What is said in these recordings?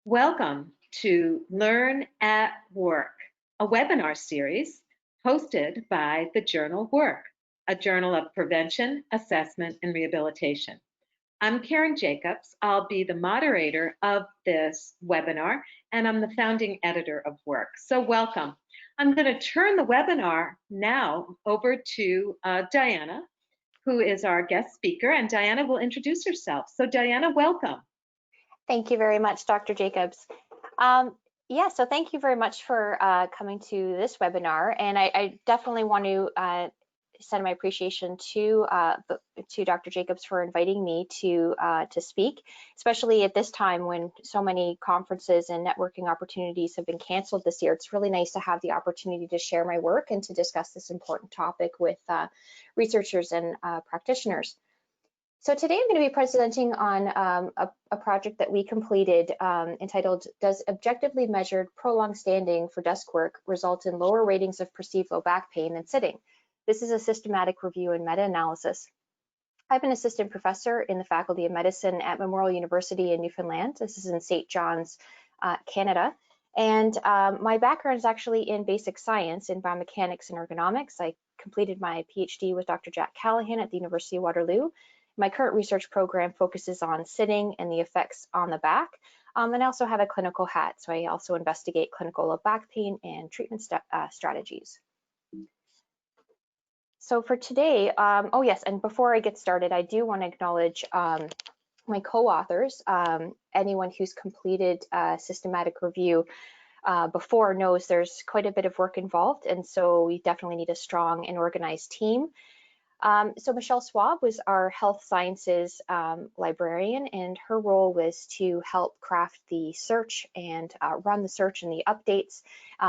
Welcome to Learn at Work, a webinar series hosted by the journal Work, a journal of prevention, assessment, and rehabilitation. I'm Karen Jacobs. I'll be the moderator of this webinar, and I'm the founding editor of Work. So welcome. I'm going to turn the webinar now over to Diana, who is our guest speaker, and Diana will introduce herself. So Diana, welcome. Thank you very much, Dr. Jacobs. So thank you very much for coming to this webinar, and I definitely want to send my appreciation to Dr. Jacobs for inviting me to speak, especially at this time when so many conferences and networking opportunities have been canceled this year. It's really nice to have the opportunity to share my work and to discuss this important topic with researchers and practitioners. So today I'm going to be presenting on a project that we completed entitled, Does Objectively Measured Prolonged Standing for Desk Work Result in Lower Ratings of Perceived Low Back Pain Than Sitting? This is a systematic review and meta-analysis. I've been assistant professor in the Faculty of Medicine at Memorial University in Newfoundland. This is in St. John's, Canada. And my background is actually in basic science in biomechanics and ergonomics. I completed my PhD with Dr. Jack Callahan at the University of Waterloo. My current research program focuses on sitting and the effects on the back, and I also have a clinical hat, so I also investigate clinical low back pain and treatment strategies. So for today, oh yes, and before I get started, I do want to acknowledge my co-authors. Anyone who's completed a systematic review before knows there's quite a bit of work involved, and so we definitely need a strong and organized team. So Michelle Schwab was our health sciences librarian, and her role was to help craft the search and run the search and the updates,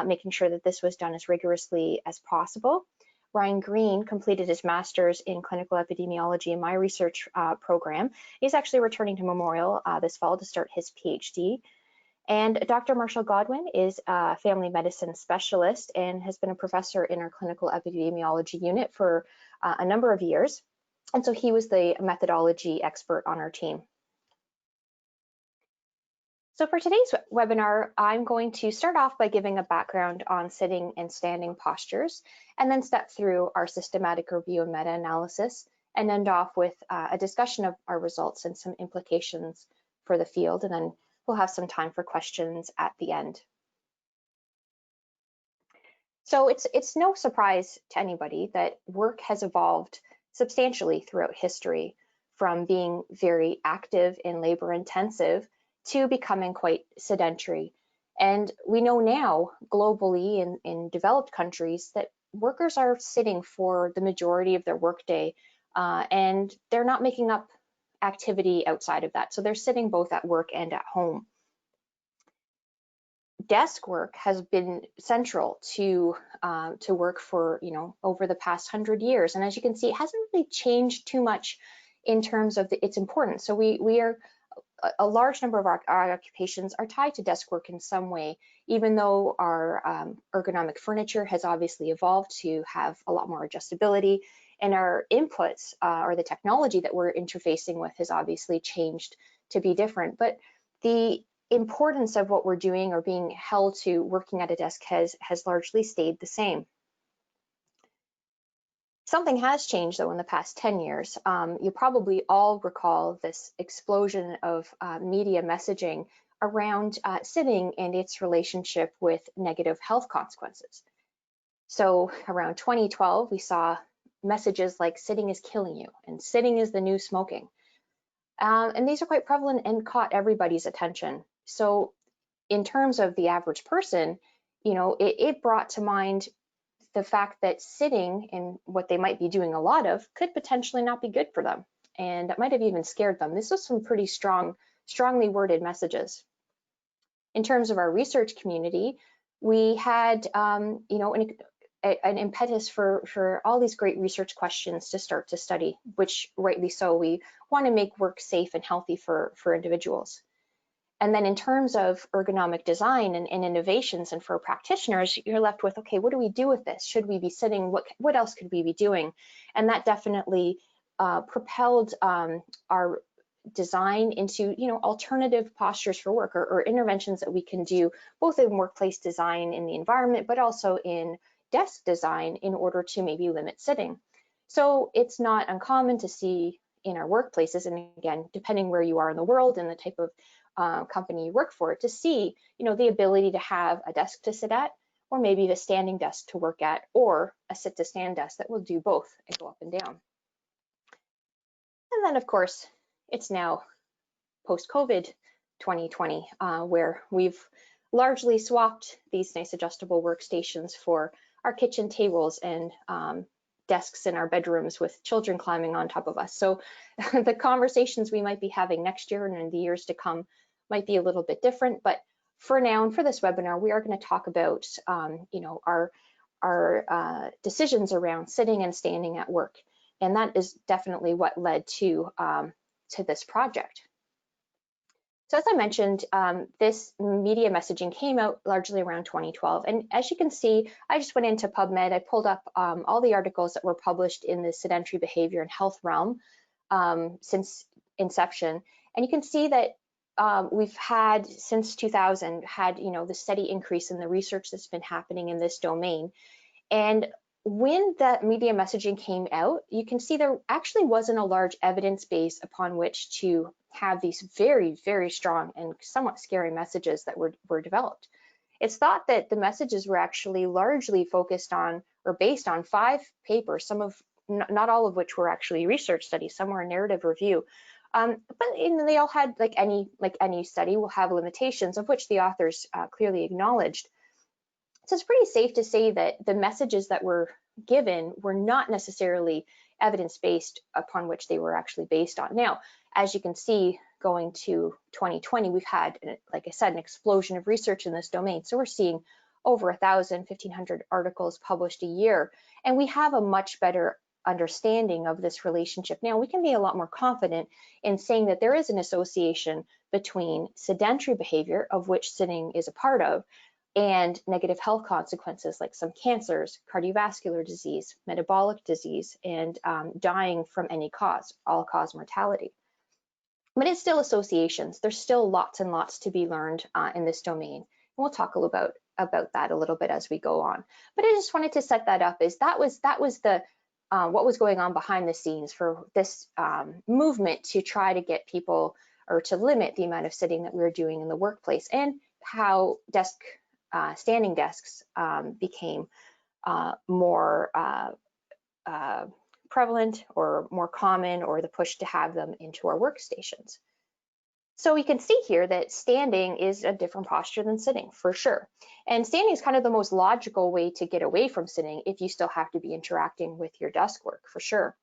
making sure that this was done as rigorously as possible. Ryan Green completed his master's in clinical epidemiology in my research program. He's actually returning to Memorial this fall to start his PhD. And Dr. Marshall Godwin is a family medicine specialist and has been a professor in our clinical epidemiology unit for a number of years. And so he was the methodology expert on our team. So for today's webinar, I'm going to start off by giving a background on sitting and standing postures, and then step through our systematic review and meta-analysis, and end off with a discussion of our results and some implications for the field, and then we'll have some time for questions at the end. So it's no surprise to anybody that work has evolved substantially throughout history, from being very active and labor intensive to becoming quite sedentary. And we know now globally in developed countries that workers are sitting for the majority of their workday, and they're not making up activity outside of that. So they're sitting both at work and at home. Desk work has been central to work for, over the past 100 years. And as you can see, it hasn't really changed too much in terms of its importance. So we are, a large number of our occupations are tied to desk work in some way, even though our ergonomic furniture has obviously evolved to have a lot more adjustability, and our inputs or the technology that we're interfacing with has obviously changed to be different. But the importance of what we're doing or being held to working at a desk has largely stayed the same. Something has changed though in the past 10 years. You probably all recall this explosion of media messaging around sitting and its relationship with negative health consequences. So around 2012, we saw messages like sitting is killing you and sitting is the new smoking. And these are quite prevalent and caught everybody's attention. So in terms of the average person, it brought to mind the fact that sitting and what they might be doing a lot of could potentially not be good for them. And that might have even scared them. This was some pretty strongly worded messages. In terms of our research community, we had, an impetus for all these great research questions to start to study, which rightly so. We want to make work safe and healthy for individuals. And then in terms of ergonomic design and innovations, and for practitioners, you're left with, okay, what do we do with this? Should we be sitting? What else could we be doing? And that definitely propelled our design into, alternative postures for work, or interventions that we can do both in workplace design in the environment, but also in desk design in order to maybe limit sitting. So it's not uncommon to see in our workplaces, and again, depending where you are in the world and the type of company you work for, to see, the ability to have a desk to sit at, or maybe the standing desk to work at, or a sit to stand desk that will do both and go up and down. And then of course, it's now post-COVID 2020, where we've largely swapped these nice adjustable workstations for our kitchen tables and desks in our bedrooms with children climbing on top of us. So the conversations we might be having next year and in the years to come might be a little bit different. But for now, and for this webinar, we are going to talk about our decisions around sitting and standing at work. And that is definitely what led to this project. So as I mentioned, this media messaging came out largely around 2012. And as you can see, I just went into PubMed. I pulled up all the articles that were published in the sedentary behavior and health realm since inception. And you can see that we've had, since 2000, the steady increase in the research that's been happening in this domain. And when that media messaging came out, you can see there actually wasn't a large evidence base upon which to have these very, very strong and somewhat scary messages that were developed. It's thought that the messages were actually largely focused on or based on 5 papers, not all of which were actually research studies, some were a narrative review. But they all had, like any study, will have limitations, of which the authors clearly acknowledged. So it's pretty safe to say that the messages that were given were not necessarily evidence-based upon which they were actually based on. Now, as you can see, going to 2020, we've had, like I said, an explosion of research in this domain. So we're seeing over 1,000, 1,500 articles published a year, and we have a much better understanding of this relationship. Now, we can be a lot more confident in saying that there is an association between sedentary behavior, of which sitting is a part of, and negative health consequences like some cancers, cardiovascular disease, metabolic disease, and dying from any cause, all-cause mortality. But it's still associations. There's still lots and lots to be learned in this domain. And we'll talk a little about that a little bit as we go on. But I just wanted to set that up, as that was the what was going on behind the scenes for this movement to try to get people, or to limit the amount of sitting that we were doing in the workplace, and how standing desks became more prevalent or more common, or the push to have them into our workstations. So we can see here that standing is a different posture than sitting, for sure. And standing is kind of the most logical way to get away from sitting if you still have to be interacting with your desk work, for sure.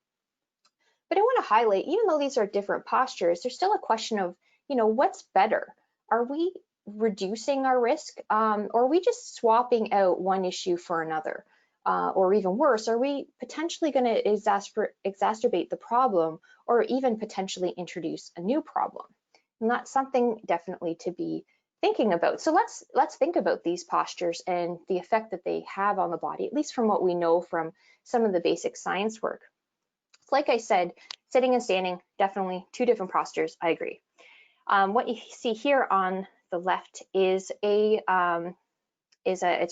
But I want to highlight, even though these are different postures, there's still a question of, what's better? Are we reducing our risk, or are we just swapping out one issue for another? Or even worse, are we potentially going to exacerbate the problem, or even potentially introduce a new problem? And that's something definitely to be thinking about. So let's think about these postures and the effect that they have on the body, at least from what we know from some of the basic science work. Like I said, sitting and standing, definitely 2 different postures, I agree. What you see here on the left is it's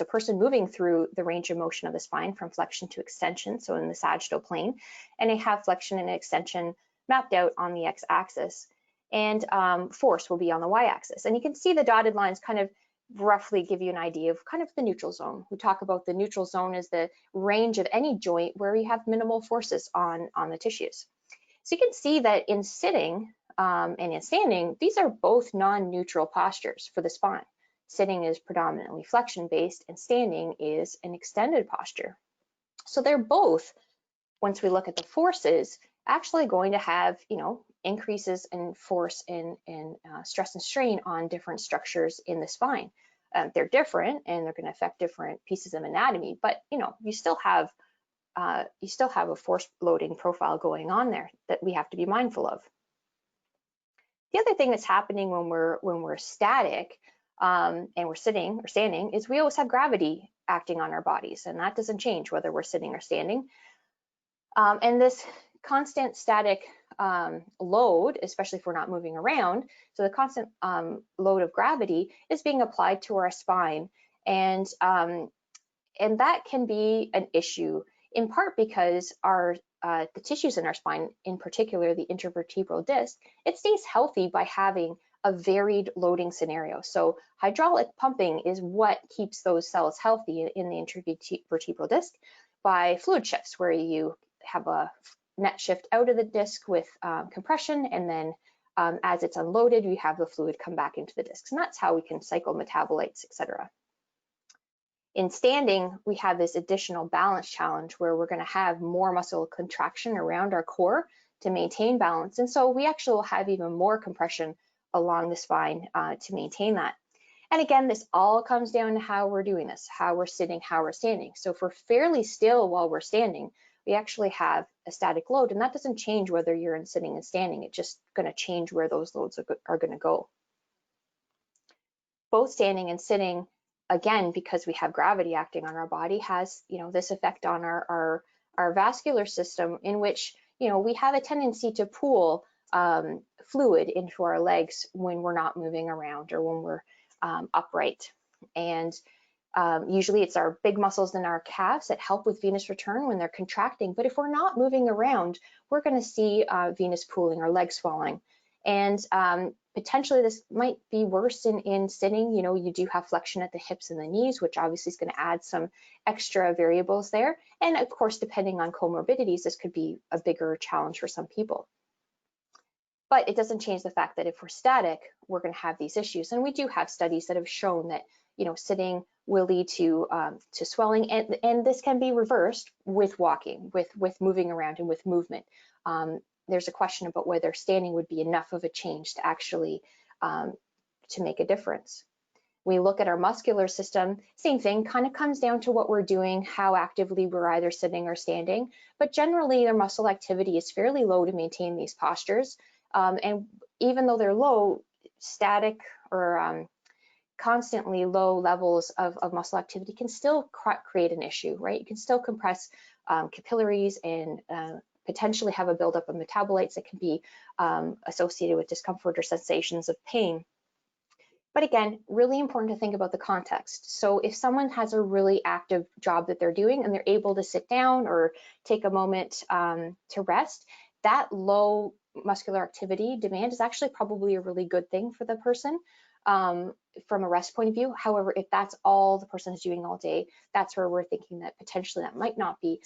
a person moving through the range of motion of the spine from flexion to extension, so in the sagittal plane, and they have flexion and extension mapped out on the x-axis, and force will be on the y-axis. And you can see the dotted lines kind of roughly give you an idea of kind of the neutral zone. We talk about the neutral zone as the range of any joint where we have minimal forces on the tissues. So you can see that in sitting and in standing, these are both non-neutral postures for the spine. Sitting is predominantly flexion-based, and standing is an extended posture. So they're both, once we look at the forces, actually going to have, increases in force and stress and strain on different structures in the spine. They're different, and they're going to affect different pieces of anatomy, but you still have a force loading profile going on there that we have to be mindful of. The other thing that's happening when we're static and we're sitting or standing is we always have gravity acting on our bodies, and that doesn't change whether we're sitting or standing. And this constant static load, especially if we're not moving around, so the constant load of gravity is being applied to our spine, and that can be an issue in part because the tissues in our spine, in particular the intervertebral disc, it stays healthy by having a varied loading scenario. So hydraulic pumping is what keeps those cells healthy in the intervertebral disc by fluid shifts, where you have a net shift out of the disc with compression, and then as it's unloaded, you have the fluid come back into the discs, and that's how we can cycle metabolites, etc. In standing, we have this additional balance challenge where we're going to have more muscle contraction around our core to maintain balance, and so we actually will have even more compression along the spine to maintain that. And again, this all comes down to how we're doing this, how we're sitting, how we're standing. So if we're fairly still while we're standing, we actually have a static load, and that doesn't change whether you're in sitting and standing. It's just going to change where those loads are going to go. Both standing and sitting, again, because we have gravity acting on our body, has this effect on our vascular system, in which we have a tendency to pool fluid into our legs when we're not moving around or when we're upright. And usually it's our big muscles in our calves that help with venous return when they're contracting. But if we're not moving around, we're going to see venous pooling or leg swelling. And potentially this might be worse in sitting. You do have flexion at the hips and the knees, which obviously is going to add some extra variables there. And of course, depending on comorbidities, this could be a bigger challenge for some people. But it doesn't change the fact that if we're static, we're going to have these issues. And we do have studies that have shown that sitting will lead to swelling, and this can be reversed with walking, with moving around, and with movement. There's a question about whether standing would be enough of a change to actually to make a difference. We look at our muscular system, same thing, kind of comes down to what we're doing, how actively we're either sitting or standing, but generally their muscle activity is fairly low to maintain these postures. And even though they're low, static or constantly low levels of muscle activity can still create an issue, right? You can still compress capillaries and potentially have a buildup of metabolites that can be associated with discomfort or sensations of pain. But again, really important to think about the context. So if someone has a really active job that they're doing and they're able to sit down or take a moment to rest, that low muscular activity demand is actually probably a really good thing for the person from a rest point of view. However, if that's all the person is doing all day, that's where we're thinking that potentially that might not be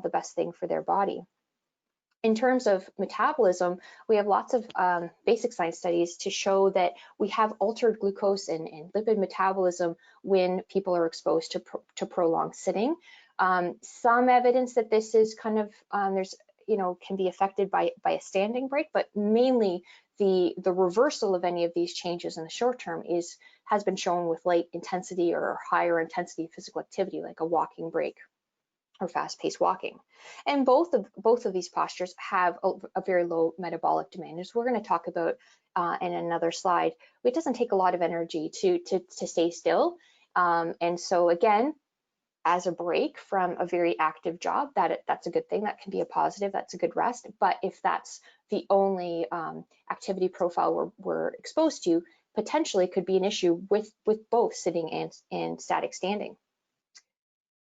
the best thing for their body. In terms of metabolism, we have lots of basic science studies to show that we have altered glucose and lipid metabolism when people are exposed to prolonged sitting. Some evidence that this is kind of, can be affected by a standing break, but mainly the reversal of any of these changes in the short term has been shown with light intensity or higher intensity physical activity, like a walking break or fast-paced walking. And both of these postures have a very low metabolic demand, as we're going to talk about in another slide. It doesn't take a lot of energy to stay still, and so again, as a break from a very active job, that's a good thing. That can be a positive. That's a good rest. But if that's the only activity profile we're exposed to, potentially could be an issue with both sitting and static standing.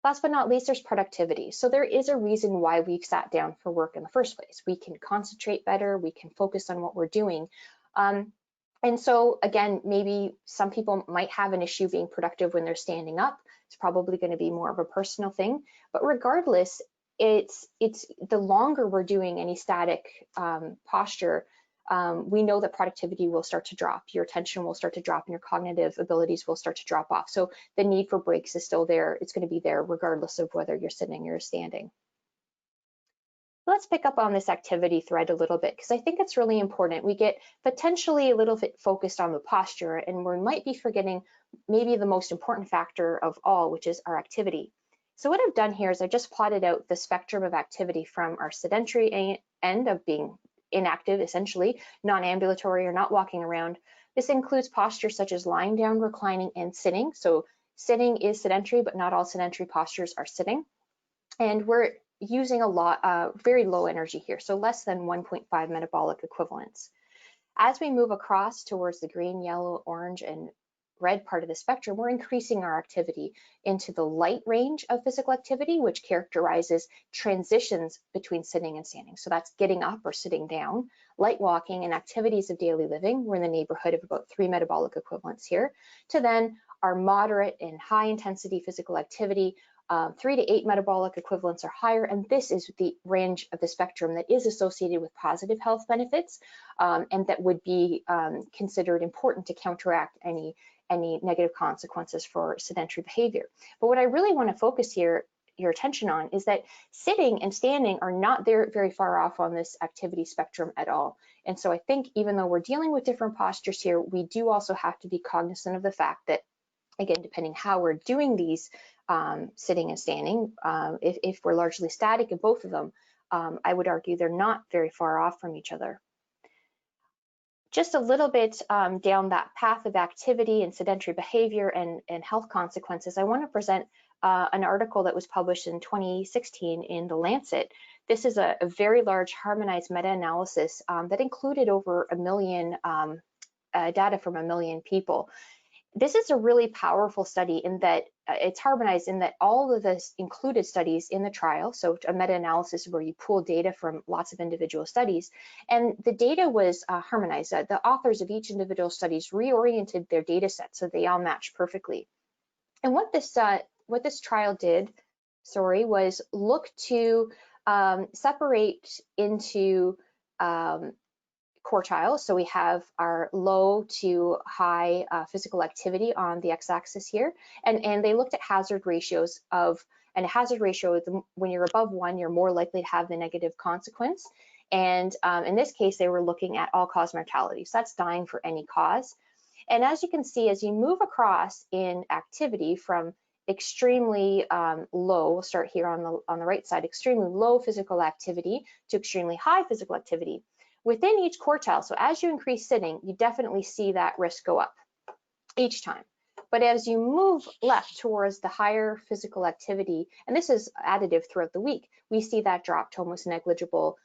Last but not least, there's productivity. So there is a reason why we've sat down for work in the first place. We can concentrate better, we can focus on what we're doing. And so again, maybe some people might have an issue being productive when they're standing up. It's probably going to be more of a personal thing. But regardless, it's the longer we're doing any static posture, we know that productivity will start to drop, your attention will start to drop, and your cognitive abilities will start to drop off. So the need for breaks is still there. It's going to be there regardless of whether you're sitting or standing. Let's pick up on this activity thread a little bit, because I think it's really important. We get potentially a little bit focused on the posture, and we might be forgetting maybe the most important factor of all, which is our activity. So what I've done here is I just plotted out the spectrum of activity from our sedentary end of being inactive, essentially, non-ambulatory or not walking around. This includes postures such as lying down, reclining, and sitting. So sitting is sedentary, but not all sedentary postures are sitting. And we're using a lot, very low energy here, so less than 1.5 metabolic equivalents. As we move across towards the green, yellow, orange, and red part of the spectrum, we're increasing our activity into the light range of physical activity, which characterizes transitions between sitting and standing. So that's getting up or sitting down, light walking, and activities of daily living. We're in the neighborhood of about 3 metabolic equivalents here, to then our moderate and high intensity physical activity. 3 to 8 metabolic equivalents or higher, and this is the range of the spectrum that is associated with positive health benefits, and that would be considered important to counteract any negative consequences for sedentary behavior. But what I really want to focus your attention on is that sitting and standing are not very far off on this activity spectrum at all. And so I think even though we're dealing with different postures here, we do also have to be cognizant of the fact that, again, depending how we're doing these sitting and standing, if we're largely static in both of them, I would argue they're not very far off from each other. Just a little bit down that path of activity and sedentary behavior and health consequences, I want to present an article that was published in 2016 in The Lancet. This is a very large harmonized meta-analysis that included over 1 million data from 1 million people. This is a really powerful study in that it's harmonized in that all of the included studies in the trial, so a meta-analysis where you pull data from lots of individual studies, and the data was harmonized. The authors of each individual studies reoriented their data set so they all matched perfectly. And what this trial did, was look to separate into quartiles. So we have our low to high physical activity on the x-axis here, and they looked at hazard ratios of, and a hazard ratio, when you're above 1, you're more likely to have the negative consequence. And in this case, they were looking at all-cause mortality. So that's dying for any cause. And as you can see, as you move across in activity from extremely low, we'll start here on the right side, extremely low physical activity to extremely high physical activity, within each quartile, so as you increase sitting, you definitely see that risk go up each time. But as you move left towards the higher physical activity, and this is additive throughout the week, we see that drop to almost negligible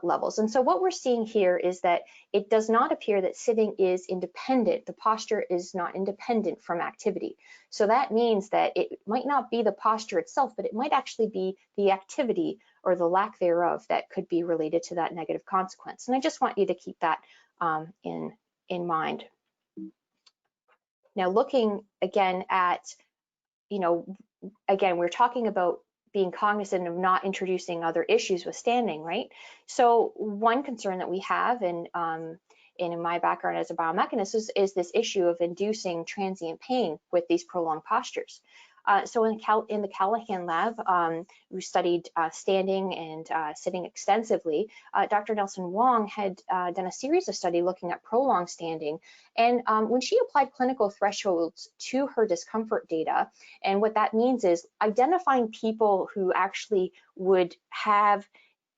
levels. And so what we're seeing here is that it does not appear that sitting is independent. The posture is not independent from activity. So that means that it might not be the posture itself, but it might actually be the activity or the lack thereof that could be related to that negative consequence. And I just want you to keep that in mind. Now, looking again at, again, we're talking about being cognizant of not introducing other issues with standing, right? So one concern that we have, and in my background as a biomechanist, is this issue of inducing transient pain with these prolonged postures. So in the Callahan lab, we studied standing and sitting extensively. Dr. Nelson Wong had done a series of studies looking at prolonged standing. And when she applied clinical thresholds to her discomfort data, and what that means is identifying people who actually would have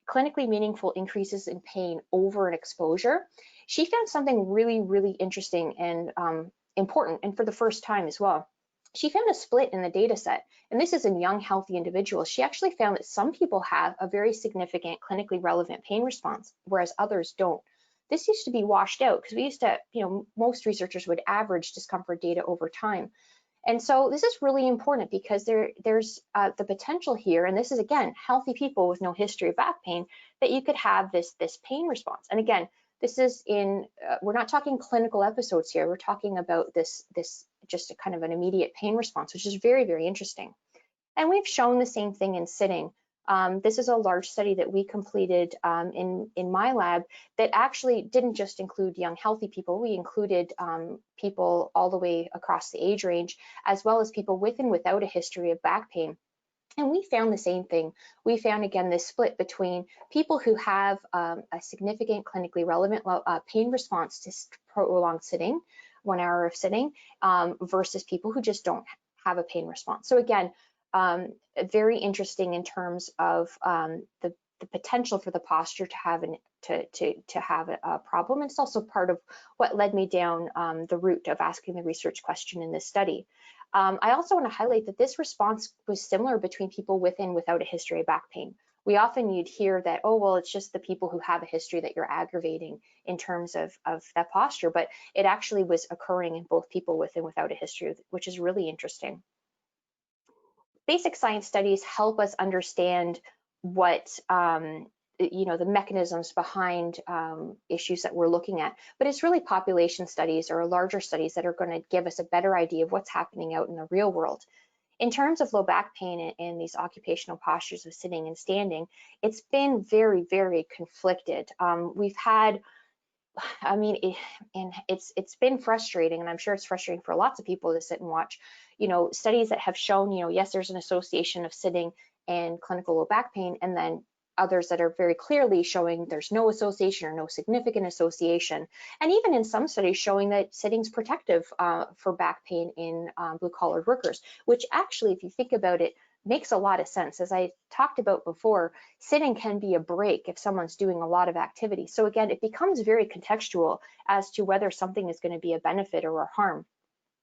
clinically meaningful increases in pain over an exposure, she found something really, really interesting and important, and for the first time as well. She found a split in the data set, and this is in young, healthy individuals. She actually found that some people have a very significant clinically relevant pain response, whereas others don't. This used to be washed out because we used to, most researchers would average discomfort data over time. And so this is really important because there's the potential here, and this is, again, healthy people with no history of back pain, that you could have this pain response. And again, this is we're not talking clinical episodes here. We're talking about this just a kind of an immediate pain response, which is very, very interesting. And we've shown the same thing in sitting. This is a large study that we completed in my lab that actually didn't just include young, healthy people. We included people all the way across the age range, as well as people with and without a history of back pain. And we found the same thing. We found, again, this split between people who have a significant clinically relevant pain response to prolonged sitting, 1 hour of sitting, versus people who just don't have a pain response. So again, very interesting in terms of the potential for the posture to have a problem. And it's also part of what led me down the route of asking the research question in this study. I also want to highlight that this response was similar between people with and without a history of back pain. We often you'd hear that, oh, well, it's just the people who have a history that you're aggravating in terms of that posture, but it actually was occurring in both people with and without a history, which is really interesting. Basic science studies help us understand what the mechanisms behind issues that we're looking at, but it's really population studies or larger studies that are going to give us a better idea of what's happening out in the real world. In terms of low back pain and these occupational postures of sitting and standing, it's been very, very conflicted. We've had, it's been frustrating, and I'm sure it's frustrating for lots of people to sit and watch, studies that have shown, yes, there's an association of sitting and clinical low back pain, and then others that are very clearly showing there's no association or no significant association. And even in some studies showing that sitting's protective for back pain in blue-collar workers, which actually, if you think about it, makes a lot of sense. As I talked about before, sitting can be a break if someone's doing a lot of activity. So again, it becomes very contextual as to whether something is going to be a benefit or a harm.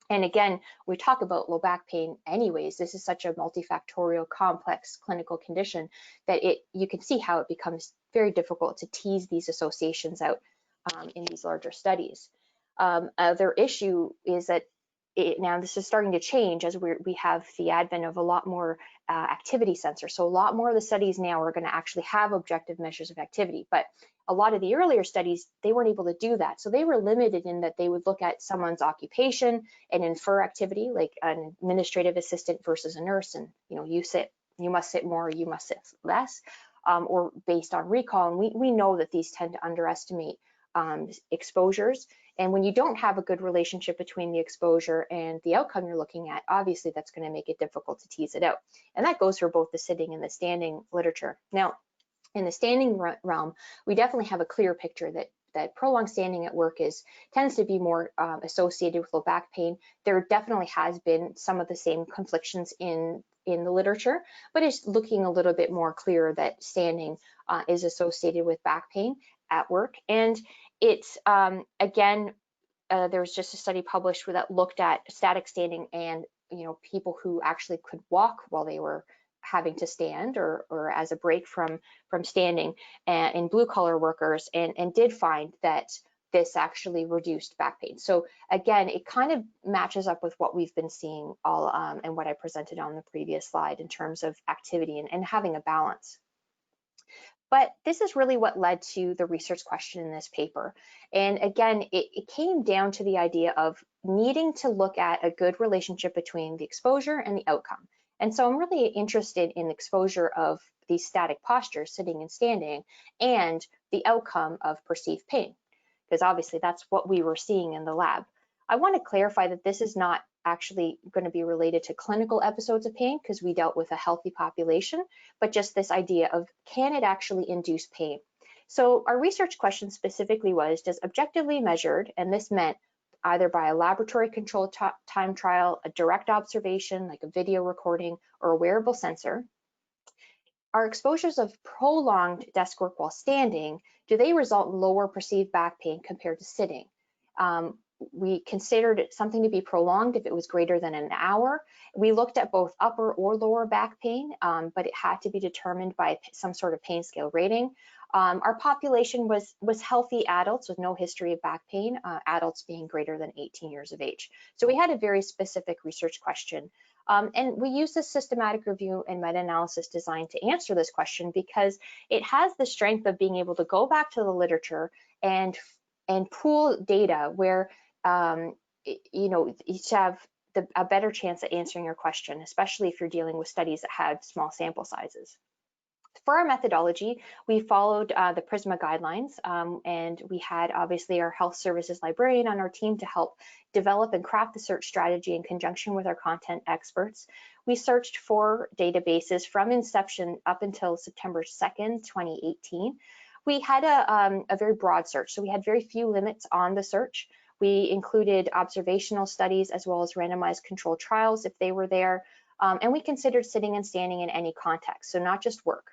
And again, we talk about low back pain anyways. This is such a multifactorial, complex clinical condition that you can see how it becomes very difficult to tease these associations out in these larger studies. Other issue is that now this is starting to change as we have the advent of a lot more activity sensors. So a lot more of the studies now are going to actually have objective measures of activity, but a lot of the earlier studies, they weren't able to do that. So they were limited in that they would look at someone's occupation and infer activity, like an administrative assistant versus a nurse, and you must sit more, you must sit less, or based on recall. And we know that these tend to underestimate exposures. And when you don't have a good relationship between the exposure and the outcome you're looking at, obviously that's going to make it difficult to tease it out. And that goes for both the sitting and the standing literature. Now, in the standing realm, we definitely have a clear picture that prolonged standing at work tends to be more associated with low back pain. There definitely has been some of the same conflictions in the literature, but it's looking a little bit more clear that standing is associated with back pain at work. And it's again, there was just a study published that looked at static standing and people who actually could walk while they were having to stand or as a break from standing in blue collar workers, and did find that this actually reduced back pain. So again, it kind of matches up with what we've been seeing all and what I presented on the previous slide in terms of activity and having a balance. But this is really what led to the research question in this paper. And again, it came down to the idea of needing to look at a good relationship between the exposure and the outcome. And so I'm really interested in exposure of these static postures, sitting and standing, and the outcome of perceived pain, because obviously that's what we were seeing in the lab. I want to clarify that this is not actually going to be related to clinical episodes of pain, because we dealt with a healthy population, but just this idea of, can it actually induce pain? So our research question specifically was, does objectively measured, and this meant either by a laboratory controlled time trial, a direct observation like a video recording, or a wearable sensor, are exposures of prolonged desk work while standing, do they result in lower perceived back pain compared to sitting? We considered something to be prolonged if it was greater than an hour. We looked at both upper or lower back pain, but it had to be determined by some sort of pain scale rating. Our population was healthy adults with no history of back pain, adults being greater than 18 years of age. So we had a very specific research question. And we used a systematic review and meta-analysis designed to answer this question, because it has the strength of being able to go back to the literature and pool data where you have a better chance at answering your question, especially if you're dealing with studies that had small sample sizes. For our methodology, we followed the PRISMA guidelines, and we had obviously our health services librarian on our team to help develop and craft the search strategy in conjunction with our content experts. We searched for databases from inception up until September 2nd, 2018. We had a very broad search, so we had very few limits on the search. We included observational studies as well as randomized controlled trials if they were there, and we considered sitting and standing in any context, so not just work.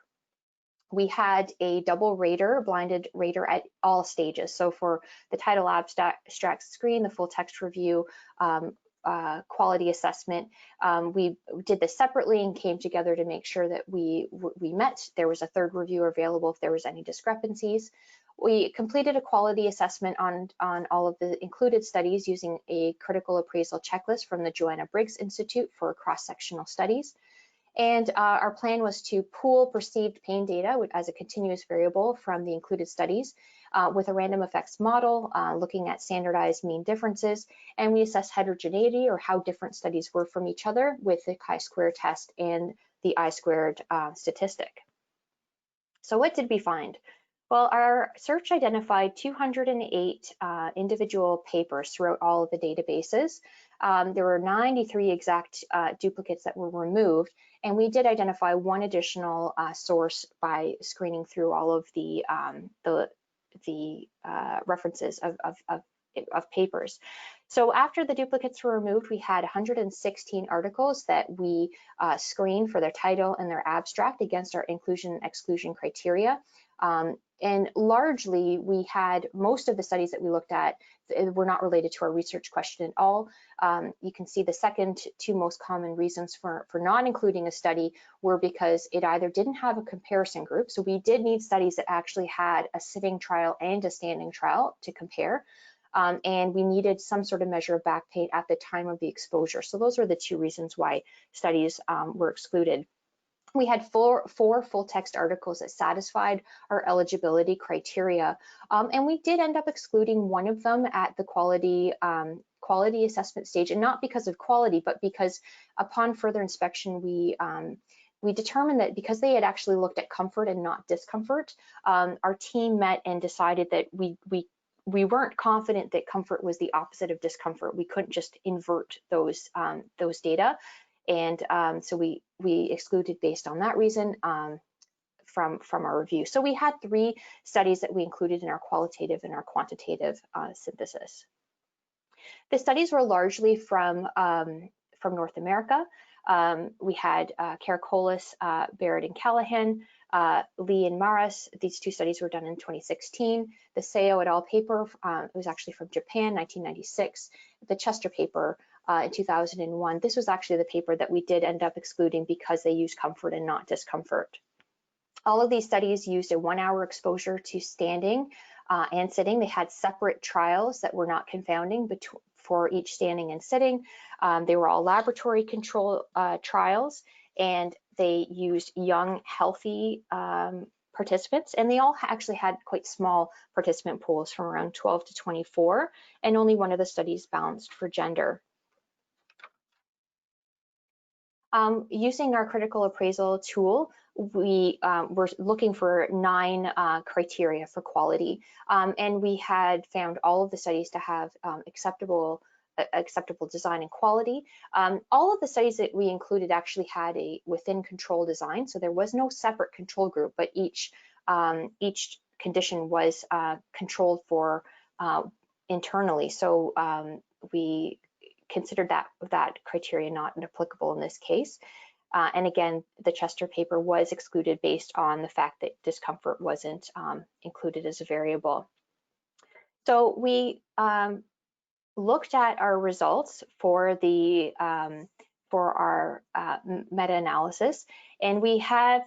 We had a double rater, blinded rater at all stages. So for the title abstract screen, the full text review, quality assessment. We did this separately and came together to make sure that we met. There was a third reviewer available if there was any discrepancies. We completed a quality assessment on all of the included studies using a critical appraisal checklist from the Joanna Briggs Institute for cross-sectional studies. And our plan was to pool perceived pain data as a continuous variable from the included studies with a random effects model, looking at standardized mean differences, and we assess heterogeneity, or how different studies were from each other, with the chi-square test and the I-squared statistic. So what did we find? Well, our search identified 208 individual papers throughout all of the databases. There were 93 exact duplicates that were removed, and we did identify one additional source by screening through all of the references of papers. So after the duplicates were removed, we had 116 articles that we screened for their title and their abstract against our inclusion and exclusion criteria. And largely, we had most of the studies that we looked at were not related to our research question at all. You can see the second two most common reasons for not including a study were because it either didn't have a comparison group, so we did need studies that actually had a sitting trial and a standing trial to compare, and we needed some sort of measure of back pain at the time of the exposure. So those are the two reasons why studies were excluded. We had four full text articles that satisfied our eligibility criteria, and we did end up excluding one of them at the quality assessment stage, and not because of quality, but because upon further inspection, we determined that because they had actually looked at comfort and not discomfort, our team met and decided that we weren't confident that comfort was the opposite of discomfort. We couldn't just invert those data. And so we excluded based on that reason from our review. So we had 3 studies that we included in our qualitative and our quantitative synthesis. The studies were largely from North America. We had Karakolis, Barrett, and Callahan, Lee and Maras. These 2 studies were done in 2016. The Seo et al. Paper was actually from Japan, 1996. The Chester paper in 2001. This was actually the paper that we did end up excluding because they used comfort and not discomfort. All of these studies used a 1-hour exposure to standing and sitting. They had separate trials that were not confounding for each standing and sitting. They were all laboratory control trials, and they used young, healthy participants, and they all actually had quite small participant pools from around 12 to 24, and only one of the studies balanced for gender. Using our critical appraisal tool, we were looking for 9 criteria for quality, and we had found all of the studies to have acceptable design and quality. All of the studies that we included actually had a within control design, so there was no separate control group, but each condition was controlled for internally. So we considered that criteria not applicable in this case. And again, the Chester paper was excluded based on the fact that discomfort wasn't included as a variable. So we looked at our results for our meta-analysis, and we have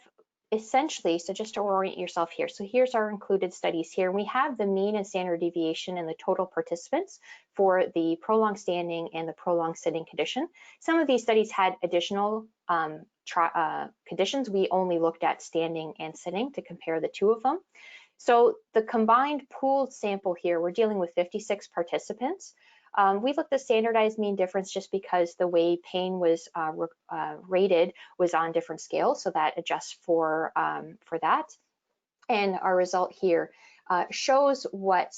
essentially, so just to orient yourself here, so here's our included studies here. We have the mean and standard deviation and the total participants for the prolonged standing and the prolonged sitting condition. Some of these studies had additional conditions. We only looked at standing and sitting to compare the 2 of them. So the combined pooled sample here, we're dealing with 56 participants. We looked at standardized mean difference just because the way pain was rated was on different scales, so that adjusts for that. And our result here shows what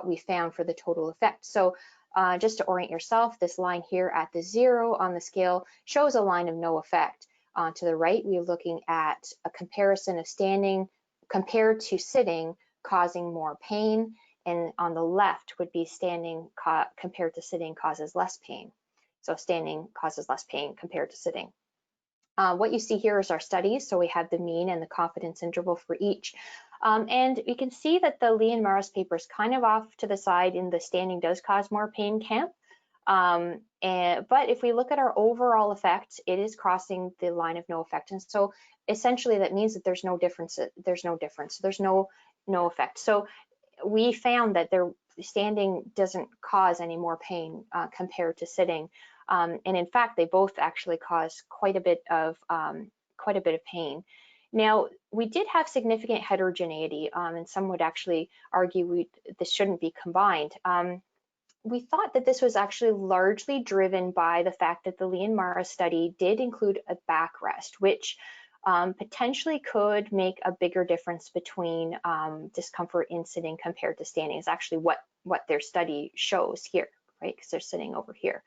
we found for the total effect. So just to orient yourself, this line here at the 0 on the scale shows a line of no effect. To the right, we're looking at a comparison of standing compared to sitting causing more pain. And on the left would be standing compared to sitting causes less pain. So standing causes less pain compared to sitting. What you see here is our studies. So we have the mean and the confidence interval for each. And you can see that the Lee and Maras paper is kind of off to the side in the standing does cause more pain camp. But if we look at our overall effect, it is crossing the line of no effect. And so essentially that means that there's no difference. There's no effect. So we found that standing doesn't cause any more pain compared to sitting. And in fact, they both actually cause quite a bit of pain. Now, we did have significant heterogeneity, and some would actually argue this shouldn't be combined. We thought that this was actually largely driven by the fact that the Lear study did include a backrest, which potentially could make a bigger difference between discomfort in sitting compared to standing. Is actually what their study shows here, right? Because they're sitting over here.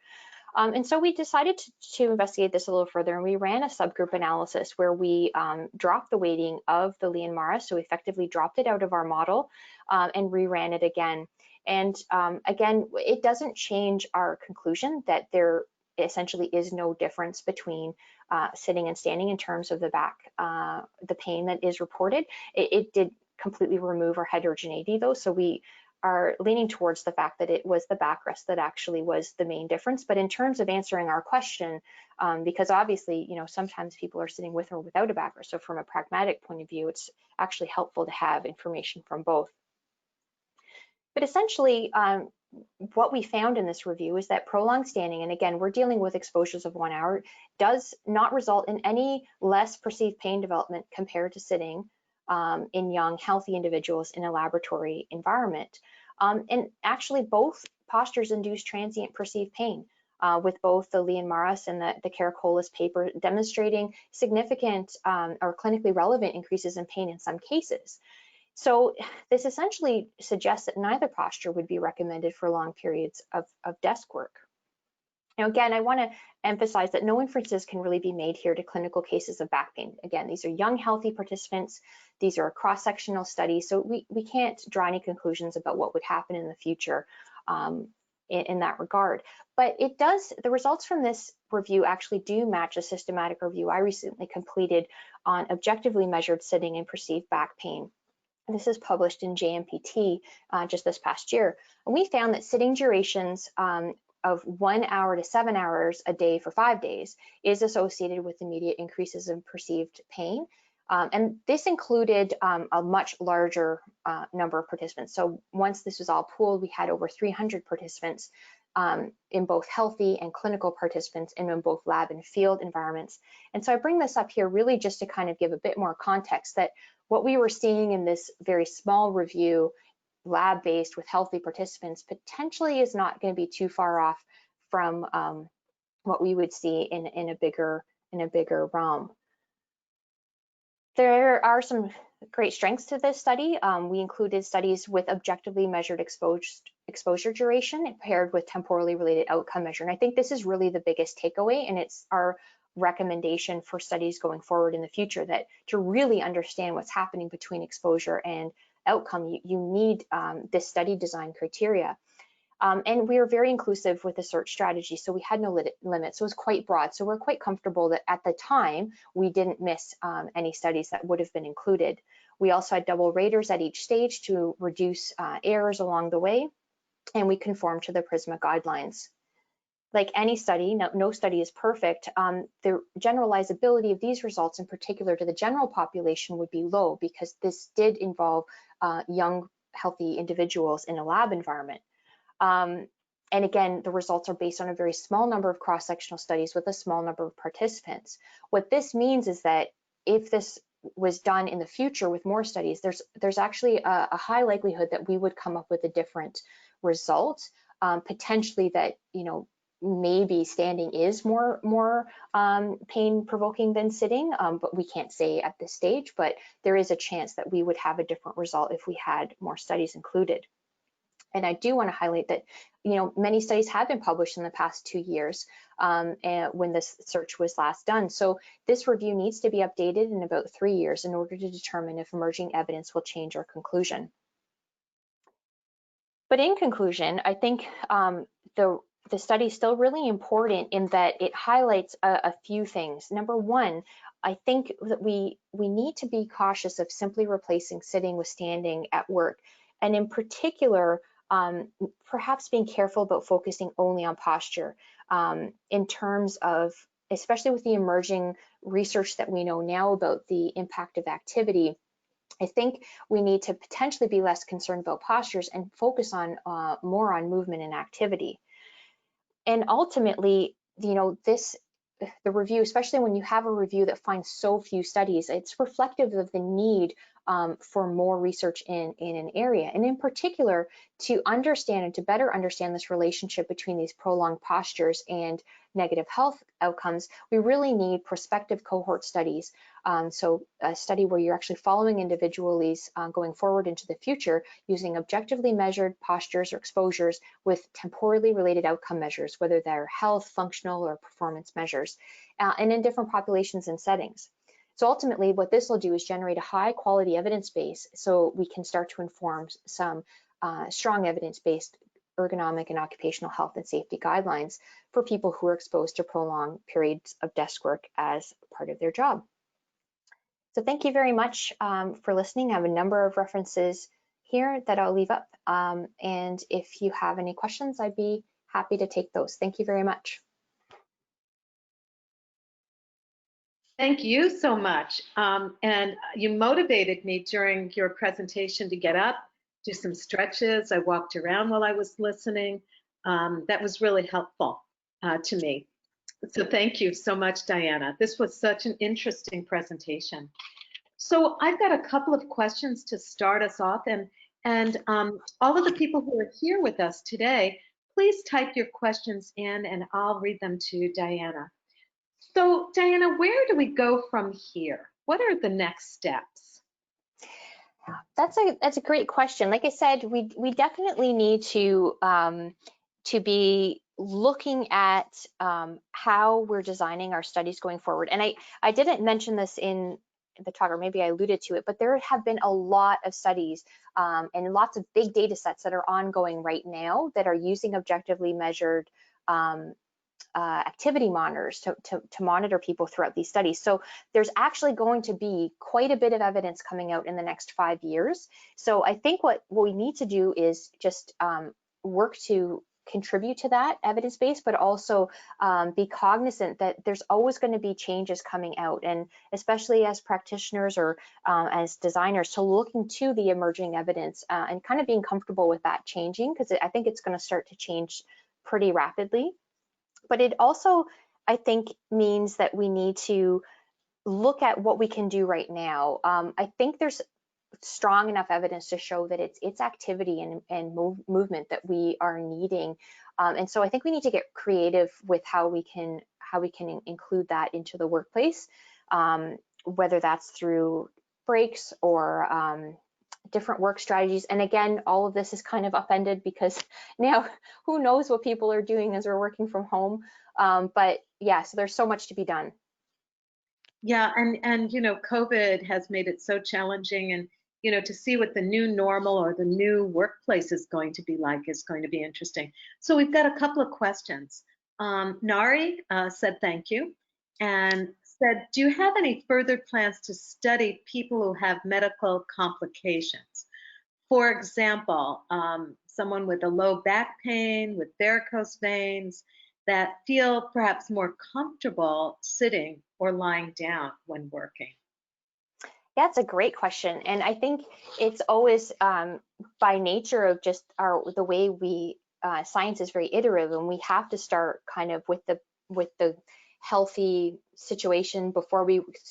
And so we decided to investigate this a little further, and we ran a subgroup analysis where we dropped the weighting of the Lear, so we effectively dropped it out of our model and reran it again. And again, it doesn't change our conclusion that there essentially is no difference between sitting and standing in terms of the back, the pain that is reported. It did completely remove our heterogeneity though, so we are leaning towards the fact that it was the backrest that actually was the main difference. But in terms of answering our question, because obviously, you know, sometimes people are sitting with or without a backrest, so from a pragmatic point of view, it's actually helpful to have information from both. But essentially, what we found in this review is that prolonged standing, and again, we're dealing with exposures of 1 hour, does not result in any less perceived pain development compared to sitting in young, healthy individuals in a laboratory environment. And actually, both postures induce transient perceived pain, with both the Lear and the Decarvalho paper demonstrating significant or clinically relevant increases in pain in some cases. So this essentially suggests that neither posture would be recommended for long periods of desk work. Now, again, I want to emphasize that no inferences can really be made here to clinical cases of back pain. Again, these are young, healthy participants. These are cross-sectional studies, so we can't draw any conclusions about what would happen in the future in that regard. But it does, the results from this review actually do match a systematic review I recently completed on objectively measured sitting and perceived back pain. This is published in JMPT just this past year. And we found that sitting durations of 1 hour to 7 hours a day for 5 days is associated with immediate increases in perceived pain. And this included a much larger number of participants. So once this was all pooled, we had over 300 participants in both healthy and clinical participants and in both lab and field environments. And so I bring this up here really just to kind of give a bit more context that what we were seeing in this very small review, lab-based with healthy participants, potentially is not going to be too far off from what we would see in a bigger realm. There are some great strengths to this study. We included studies with objectively measured exposure duration paired with temporally related outcome measure. And I think this is really the biggest takeaway, and it's our recommendation for studies going forward in the future, that to really understand what's happening between exposure and outcome, you need this study design criteria. And we were very inclusive with the search strategy, so we had no limits. So it was quite broad. So we're quite comfortable that at the time, we didn't miss any studies that would have been included. We also had double raters at each stage to reduce errors along the way, and we conformed to the PRISMA guidelines. Like any study, no study is perfect. The generalizability of these results, in particular to the general population, would be low because this did involve young, healthy individuals in a lab environment. And again, the results are based on a very small number of cross-sectional studies with a small number of participants. What this means is that if this was done in the future with more studies, there's actually a high likelihood that we would come up with a different result, potentially that, you know, maybe standing is more pain-provoking than sitting, but we can't say at this stage, but there is a chance that we would have a different result if we had more studies included. And I do want to highlight that, you know, many studies have been published in the past 2 years and when this search was last done. So this review needs to be updated in about 3 years in order to determine if emerging evidence will change our conclusion. But in conclusion, I think the study is still really important in that it highlights a few things. Number one, I think that we need to be cautious of simply replacing sitting with standing at work. And in particular, perhaps being careful about focusing only on posture in terms of, especially with the emerging research that we know now about the impact of activity. I think we need to potentially be less concerned about postures and focus on more on movement and activity. And ultimately, the review, especially when you have a review that finds so few studies, it's reflective of the need for more research in an area. And in particular, to understand and to better understand this relationship between these prolonged postures and negative health outcomes, we really need prospective cohort studies. So a study where you're actually following individuals going forward into the future using objectively measured postures or exposures with temporally related outcome measures, whether they're health, functional, or performance measures, and in different populations and settings. So ultimately, what this will do is generate a high quality evidence base so we can start to inform some strong evidence-based ergonomic and occupational health and safety guidelines for people who are exposed to prolonged periods of desk work as part of their job. So thank you very much for listening. I have a number of references here that I'll leave up. And if you have any questions, I'd be happy to take those. Thank you very much. Thank you so much. And you motivated me during your presentation to get up, do some stretches. I walked around while I was listening. That was really helpful to me. So thank you so much, Diana. This was such an interesting presentation. So I've got a couple of questions to start us off, and all of the people who are here with us today, please type your questions in and I'll read them to Diana. So Diana, where do we go from here? What are the next steps? That's a great question. Like I said, we definitely need to be looking at how we're designing our studies going forward. And I didn't mention this in the talk, or maybe I alluded to it, but there have been a lot of studies and lots of big data sets that are ongoing right now that are using objectively measured activity monitors to monitor people throughout these studies. So there's actually going to be quite a bit of evidence coming out in the next 5 years. So I think what we need to do is just work to contribute to that evidence base, but also be cognizant that there's always going to be changes coming out, and especially as practitioners or as designers, to looking to the emerging evidence and kind of being comfortable with that changing, because I think it's going to start to change pretty rapidly. But it also, I think, means that we need to look at what we can do right now. I think there's strong enough evidence to show that it's activity and movement that we are needing, and so I think we need to get creative with how we can include that into the workplace, whether that's through breaks or different work strategies. And again, all of this is kind of upended because now who knows what people are doing as we're working from home, but yeah, so there's so much to be done. Yeah, and COVID has made it so challenging, and to see what the new normal or the new workplace is going to be like is going to be interesting. So we've got a couple of questions. Nari said thank you, and said, do you have any further plans to study people who have medical complications? For example, someone with a low back pain, with varicose veins, that feel perhaps more comfortable sitting or lying down when working? Yeah, it's a great question. And I think it's always by nature of just the way we science is very iterative, and we have to start kind of with the healthy situation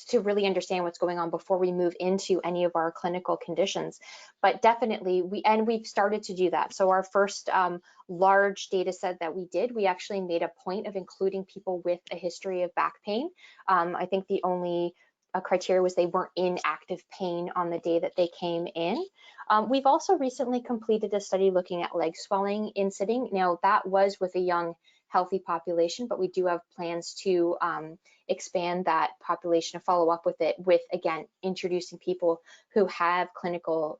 to really understand what's going on before we move into any of our clinical conditions. But definitely we've started to do that. So our first large data set that we actually made a point of including people with a history of back pain. I think the only criteria was they weren't in active pain on the day that they came in. We've also recently completed a study looking at leg swelling in sitting. Now that was with a young healthy population, but we do have plans to expand that population to follow up with it, with again introducing people who have clinical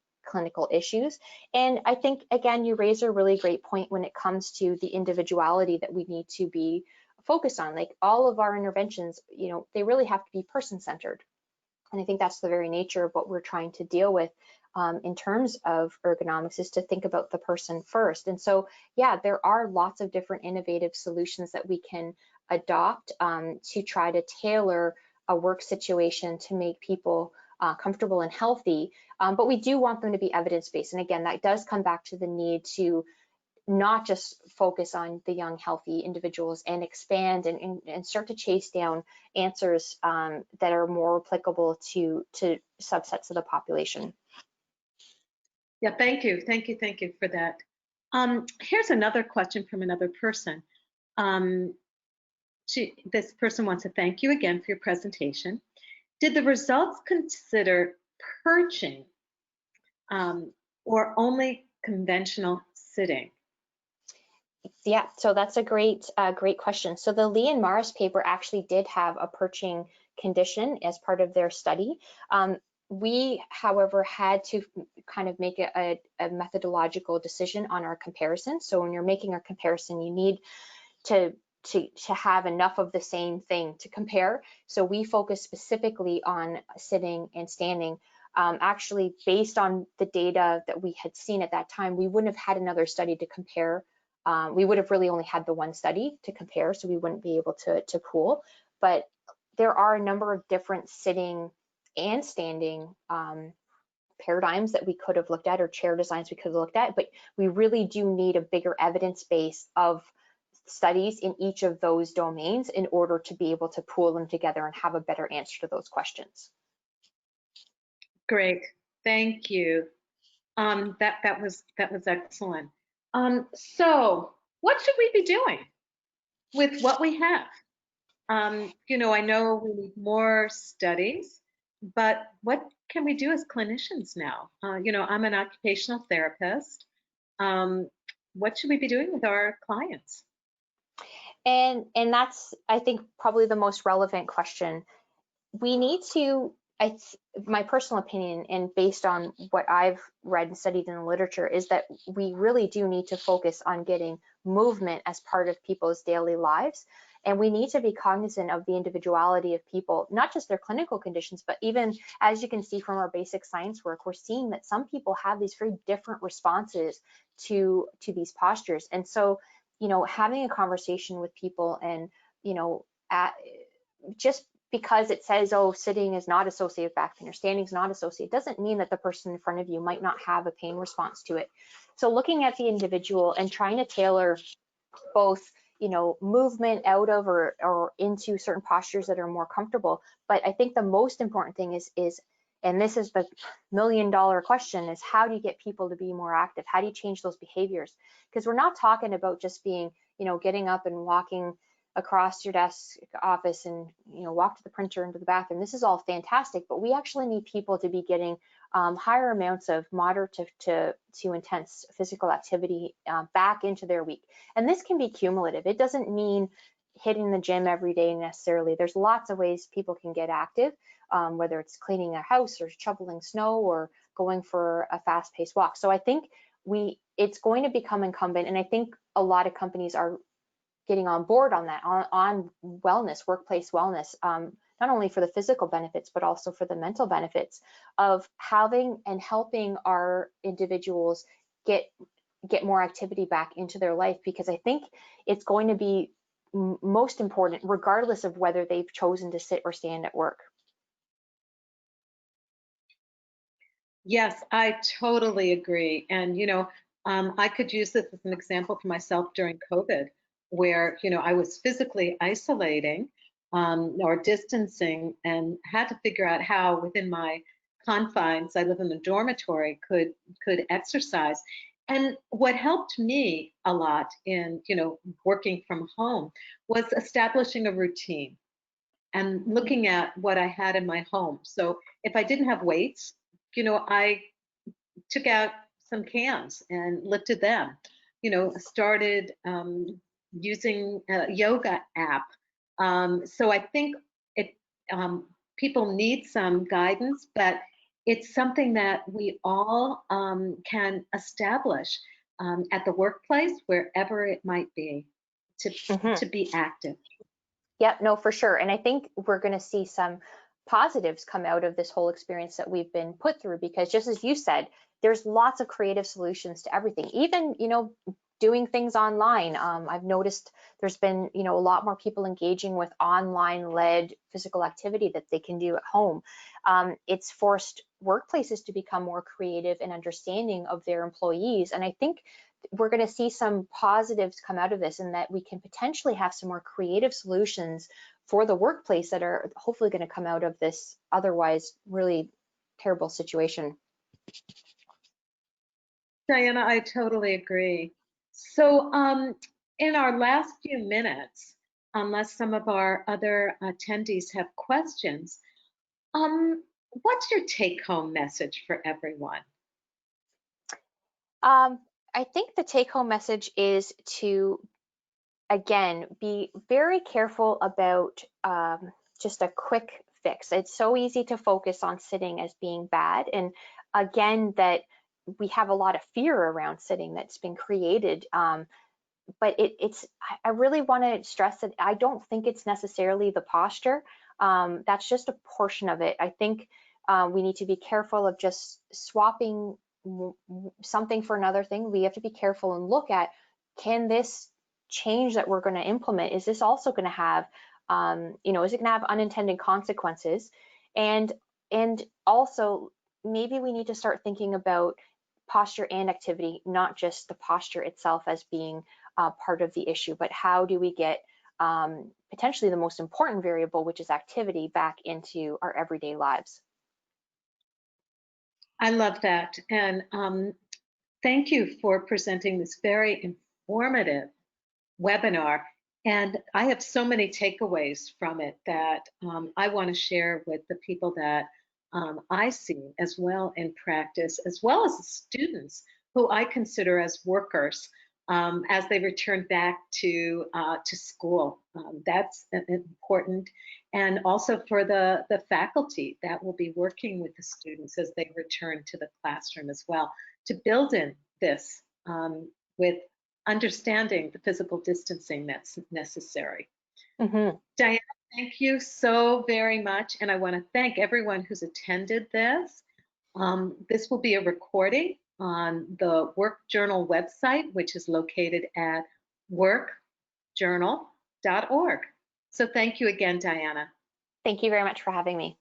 issues. And I think again you raise a really great point when it comes to the individuality that we need to be focused on. Like all of our interventions, they really have to be person-centered. And I think that's the very nature of what we're trying to deal with in terms of ergonomics is to think about the person first. And so, yeah, there are lots of different innovative solutions that we can adopt to try to tailor a work situation to make people comfortable and healthy. But we do want them to be evidence-based. And again, that does come back to the need to not just focus on the young, healthy individuals and expand and start to chase down answers that are more applicable to subsets of the population. Yeah, thank you for that. Here's another question from another person. This person wants to thank you again for your presentation. Did the results consider perching or only conventional sitting? Yeah, so that's a great question. So the Lee and Morris paper actually did have a perching condition as part of their study. We, however, had to kind of make a methodological decision on our comparison. So when you're making a comparison, you need to have enough of the same thing to compare. So we focus specifically on sitting and standing. Actually, based on the data that we had seen at that time, we wouldn't have had another study to compare. We would have really only had the one study to compare, so we wouldn't be able to pool. But there are a number of different sitting and standing paradigms that we could have looked at, or chair designs we could have looked at, but we really do need a bigger evidence base of studies in each of those domains in order to be able to pool them together and have a better answer to those questions. Great, thank you. That was excellent. So what should we be doing with what we have? You know, I know we need more studies, but what can we do as clinicians now? You know, I'm an occupational therapist. What should we be doing with our clients? And that's, I think, probably the most relevant question. We need to, my personal opinion, and based on what I've read and studied in the literature, is that we really do need to focus on getting movement as part of people's daily lives. And we need to be cognizant of the individuality of people, not just their clinical conditions, but even, as you can see from our basic science work, we're seeing that some people have these very different responses to these postures. And so, you know, having a conversation with people, and, you know, just because it says, oh, sitting is not associated with back pain or standing is not associated, doesn't mean that the person in front of you might not have a pain response to it. So looking at the individual and trying to tailor both, you know, movement out of or into certain postures that are more comfortable. But I think the most important thing is, and this is the million-dollar question, is how do you get people to be more active? How do you change those behaviors? Because we're not talking about just being, you know, getting up and walking across your desk office and, you know, walk to the printer and to the bathroom. This is all fantastic, but we actually need people to be getting higher amounts of moderate to intense physical activity back into their week. And this can be cumulative. It doesn't mean hitting the gym every day necessarily. There's lots of ways people can get active, whether it's cleaning a house or shoveling snow or going for a fast-paced walk. So I think it's going to become incumbent, and I think a lot of companies are getting on board on that, on wellness, workplace wellness, not only for the physical benefits, but also for the mental benefits of having and helping our individuals get more activity back into their life, because I think it's going to be most important, regardless of whether they've chosen to sit or stand at work. Yes, I totally agree. And, you know, I could use this as an example for myself during COVID, where, you know, I was physically isolating or distancing and had to figure out how within my confines, I live in the dormitory, could exercise. And what helped me a lot in, you know, working from home was establishing a routine and looking at what I had in my home. So if I didn't have weights, you know, I took out some cans and lifted them, you know, started using a yoga app. So I think people need some guidance, but it's something that we all can establish at the workplace, wherever it might be, to be active. Yep, no, for sure. And I think we're going to see some positives come out of this whole experience that we've been put through, because just as you said, there's lots of creative solutions to everything, even, doing things online. I've noticed there's been, a lot more people engaging with online led physical activity that they can do at home. It's forced workplaces to become more creative and understanding of their employees. And I think we're going to see some positives come out of this, and that we can potentially have some more creative solutions for the workplace that are hopefully going to come out of this otherwise really terrible situation. Diana, I totally agree. So in our last few minutes, unless some of our other attendees have questions, what's your take-home message for everyone? I think the take-home message is to, again, be very careful about just a quick fix. It's so easy to focus on sitting as being bad. And again, that we have a lot of fear around sitting that's been created. But I really want to stress that I don't think it's necessarily the posture. That's just a portion of it. I think we need to be careful of just swapping something for another thing. We have to be careful and look at, can this change that we're going to implement, is this also going to have, is it going to have unintended consequences? And also, maybe we need to start thinking about posture and activity, not just the posture itself as being part of the issue, but how do we get potentially the most important variable, which is activity, back into our everyday lives. I love that. And thank you for presenting this very informative webinar. And I have so many takeaways from it that I want to share with the people that I see as well in practice, as well as the students who I consider as workers as they return back to school. That's important. And also for the faculty that will be working with the students as they return to the classroom as well, to build in this with understanding the physical distancing that's necessary. Mm-hmm. Diana, thank you so very much. And I want to thank everyone who's attended this. This will be a recording on the Work Journal website, which is located at workjournal.org. So thank you again, Diana. Thank you very much for having me.